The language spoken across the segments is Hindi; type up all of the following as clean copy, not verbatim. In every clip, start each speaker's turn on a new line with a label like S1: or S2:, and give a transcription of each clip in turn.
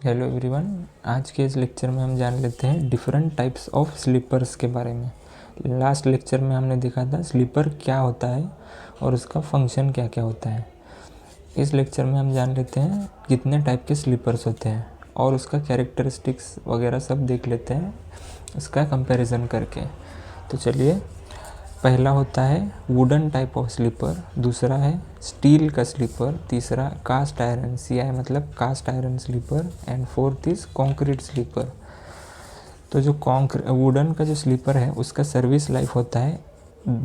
S1: Hello everyone. आज के इस लेक्चर में हम जान लेते हैं डिफरेंट टाइप्स ऑफ स्लीपर्स के बारे में। लास्ट लेक्चर में हमने देखा था स्लीपर क्या होता है और उसका फंक्शन क्या क्या होता है। इस लेक्चर में हम जान लेते हैं कितने टाइप के स्लीपर्स होते हैं और उसका कैरेक्टरिस्टिक्स वगैरह सब देख लेते हैं इसका कंपैरिजन करके। तो चलिए, पहला होता है वुडन टाइप ऑफ स्लीपर, दूसरा है स्टील का स्लीपर, तीसरा कास्ट आयरन CI मतलब cast iron sleeper and fourth is concrete sleeper. तो जो वुडन का जो स्लीपर है उसका सर्विस लाइफ होता है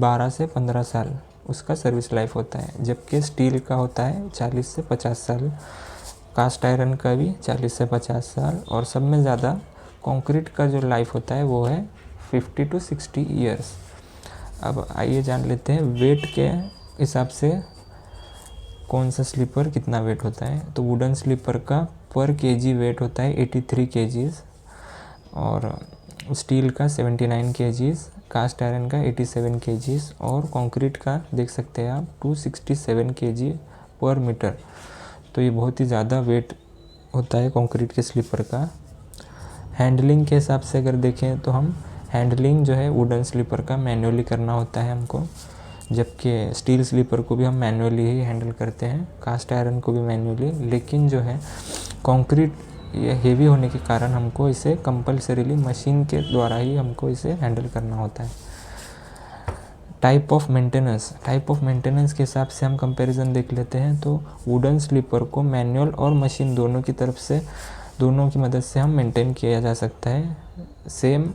S1: 12 से 15 साल उसका सर्विस लाइफ होता है, जबकि स्टील का होता है 40 से 50 साल, कास्ट आयरन का भी 40 से 50 साल और सब में ज़्यादा कंक्रीट का जो लाइफ होता है वो है 50 to 60 ईयर्स। अब आइए जान लेते हैं वेट के हिसाब से कौन सा स्लीपर कितना वेट होता है। तो वुडन स्लीपर का पर केजी वेट होता है 83 केजीज और स्टील का 79 केजीज, कास्ट आयरन का 87 केजीज और कंक्रीट का देख सकते हैं आप 267 केजी पर मीटर। तो ये बहुत ही ज़्यादा वेट होता है कंक्रीट के स्लीपर का। हैंडलिंग के हिसाब से अगर देखें तो हम हैंडलिंग जो है वुडन स्लीपर का मैन्युअली करना होता है हमको, जबकि स्टील स्लीपर को भी हम मैन्युअली ही हैंडल करते हैं, कास्ट आयरन को भी मैन्युअली। लेकिन जो है कंक्रीट ये हेवी होने के कारण हमको इसे कंपल्सरीली मशीन के द्वारा ही हमको इसे हैंडल करना होता है। टाइप ऑफ मेंटेनेंस के हिसाब से हम कंपैरिजन देख लेते हैं। तो वुडन स्लीपर को मैनुअल और मशीन दोनों की तरफ से, दोनों की मदद से हम मेंटेन किया जा सकता है। सेम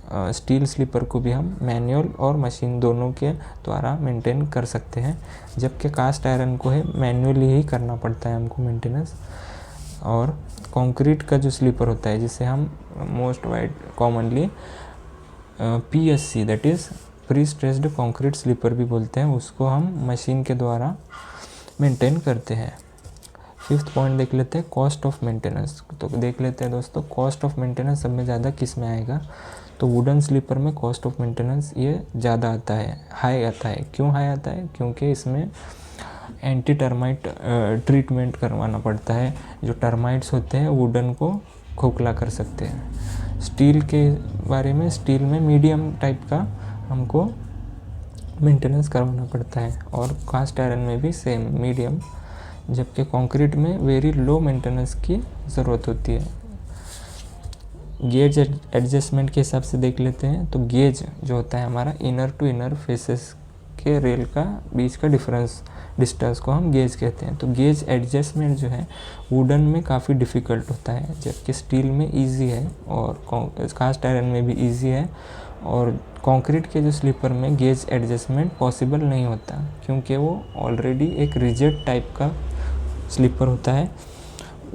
S1: स्टील स्लीपर को भी हम मैनुअल और मशीन दोनों के द्वारा मेंटेन कर सकते हैं, जबकि कास्ट आयरन को है मैनुअली ही करना पड़ता है हमको मेंटेनेंस। और कंक्रीट का जो स्लीपर होता है जिसे हम most wide commonly PSC that is pre stressed concrete sleeper भी बोलते हैं, उसको हम मशीन के द्वारा मेंटेन करते हैं। फिफ्थ पॉइंट देख लेते हैं कॉस्ट ऑफ मेंटेनेंस। तो देख लेते हैं दोस्तों कॉस्ट ऑफ मेंटेनेंस सब में ज़्यादा किस में आएगा। तो वुडन स्लीपर में कॉस्ट ऑफ मेंटेनेंस ये ज़्यादा आता है, हाई आता है। क्यों हाई आता है? क्योंकि इसमें एंटी टर्माइट ट्रीटमेंट करवाना पड़ता है। जो टर्माइट्स होते हैं वुडन को खोखला कर सकते हैं। स्टील के बारे में, स्टील में मीडियम टाइप का हमको मेंटेनेंस करवाना पड़ता है और कास्ट आयरन में भी सेम मीडियम, जबकि कंक्रीट में वेरी लो मेंटेनेंस की ज़रूरत होती है। गेज एडजस्टमेंट के हिसाब से देख लेते हैं। तो गेज जो होता है हमारा इनर टू इनर फेसेस के रेल का बीच का डिस्टेंस को हम गेज कहते हैं। तो गेज एडजस्टमेंट जो है वुडन में काफ़ी डिफ़िकल्ट होता है, जबकि स्टील में इजी है और कास्ट आयरन में भी इजी है। और कंक्रीट के जो स्लीपर में गेज एडजस्टमेंट पॉसिबल नहीं होता, क्योंकि वो ऑलरेडी एक रिजिड टाइप का स्लीपर होता है।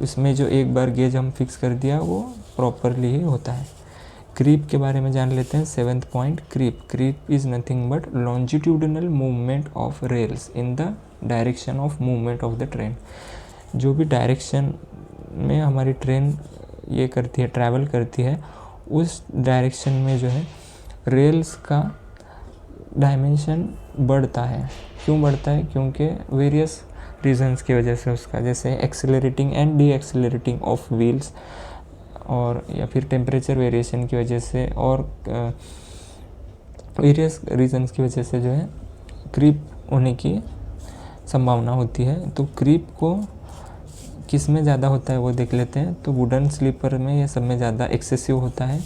S1: इसमें जो एक बार गेज हम फिक्स कर दिया वो प्रॉपरली ही होता है। क्रीप के बारे में जान लेते हैं। 7th point creep is nothing but longitudinal movement of rails in the direction of movement of the train. जो भी डायरेक्शन में हमारी ट्रेन ये करती है, ट्रैवल करती है, उस डायरेक्शन में जो है रेल्स का डायमेंशन बढ़ता है। क्यों बढ़ता है? क्योंकि वेरियस रीजंस की वजह से उसका, जैसे accelerating and D accelerating of wheels, और या फिर टेम्परेचर वेरिएशन की वजह से और वेरियस रीजंस की वजह से जो है क्रीप होने की संभावना होती है। तो क्रीप को किस में ज़्यादा होता है वो देख लेते हैं। तो वुडन स्लीपर में ये सब में ज़्यादा एक्सेसिव होता है,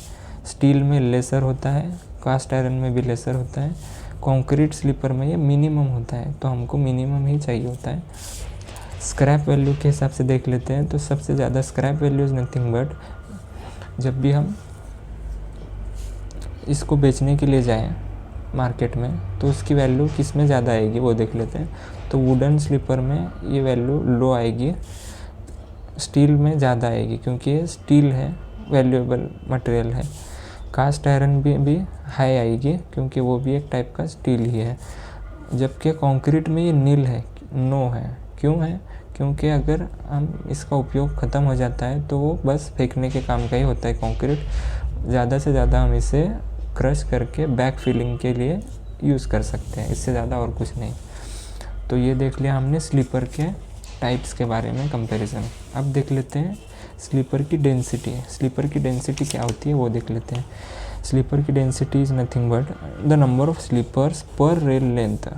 S1: स्टील में लेसर होता है, कास्ट आयरन में भी लेसर होता है, कंक्रीट स्लीपर में ये मिनिमम होता है। तो हमको मिनिमम ही चाहिए होता है। स्क्रैप वैल्यू के हिसाब से देख लेते हैं। तो सबसे ज़्यादा scrap value is nothing but, जब भी हम इसको बेचने के लिए जाएं मार्केट में तो उसकी वैल्यू किस में ज़्यादा आएगी वो देख लेते हैं। तो वुडन स्लीपर में ये वैल्यू लो आएगी, स्टील में ज़्यादा आएगी क्योंकि ये स्टील है, वैल्यूएबल मटेरियल है। कास्ट आयरन भी हाई आएगी क्योंकि वो भी एक टाइप का स्टील ही है, जबकि कंक्रीट में ये नील है, नो है। क्यों है? क्योंकि अगर हम इसका उपयोग ख़त्म हो जाता है तो वो बस फेंकने के काम का ही होता है कंक्रीट। ज़्यादा से ज़्यादा हम इसे क्रश करके बैक फिलिंग के लिए यूज़ कर सकते हैं, इससे ज़्यादा और कुछ नहीं। तो ये देख लिया हमने स्लीपर के टाइप्स के बारे में कंपैरिजन। अब देख लेते हैं स्लीपर की डेंसिटी क्या होती है वो देख लेते हैं। स्लीपर की density is nothing but the number of sleepers per rail length.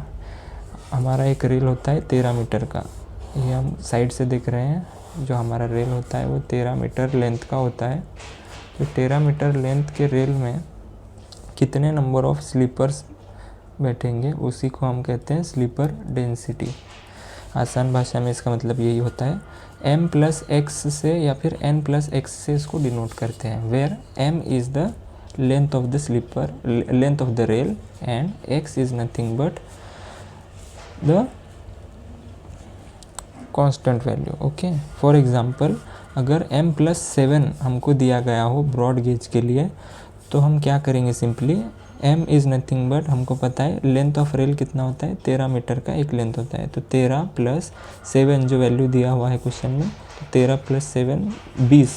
S1: हमारा एक रेल होता है 13 मीटर का, ये हम साइड से देख रहे हैं। जो हमारा रेल होता है वो 13 मीटर लेंथ का होता है। तो 13 मीटर लेंथ के रेल में कितने नंबर ऑफ स्लीपर्स बैठेंगे उसी को हम कहते हैं स्लीपर डेंसिटी। आसान भाषा में इसका मतलब यही होता है। m प्लस एक्स से या फिर n प्लस एक्स से इसको डिनोट करते हैं, where m is the length of the sleeper, length of the rail, and x is nothing but the constant value. Okay, for example अगर m प्लस 7 हमको दिया गया हो ब्रॉड गेज के लिए, तो हम क्या करेंगे, simply m is nothing but हमको पता है लेंथ ऑफ रेल कितना होता है, 13 मीटर का एक लेंथ होता है। तो 13 प्लस 7 जो वैल्यू दिया हुआ है क्वेश्चन में, तो 13 प्लस 7 20।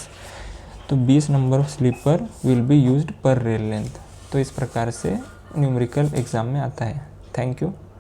S1: तो 20 number of sleeper will be used per rail length. तो इस प्रकार से न्यूमेरिकल एग्ज़ाम में आता है। Thank you.